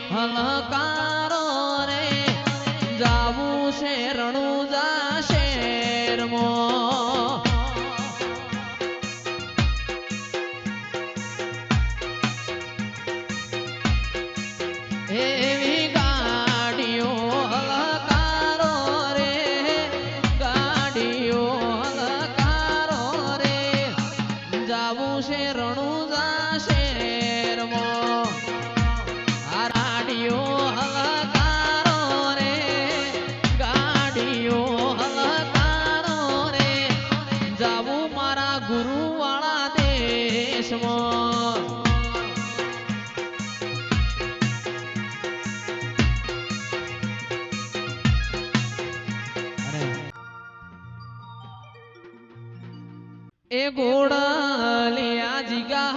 હલકારો રે જાવું છે રણુજા શેરમાં એવી ગાડીઓ હલકારો રે ગાડીઓ હલકારો રે જાવું છે રણુજા શેરમાં આ ગાડીઓ હલકારો રે ગાડીઓ હલકારો રે જાવું મારા ગુરુવાળા દેશમાં એ ઘોડા લે આ જીગા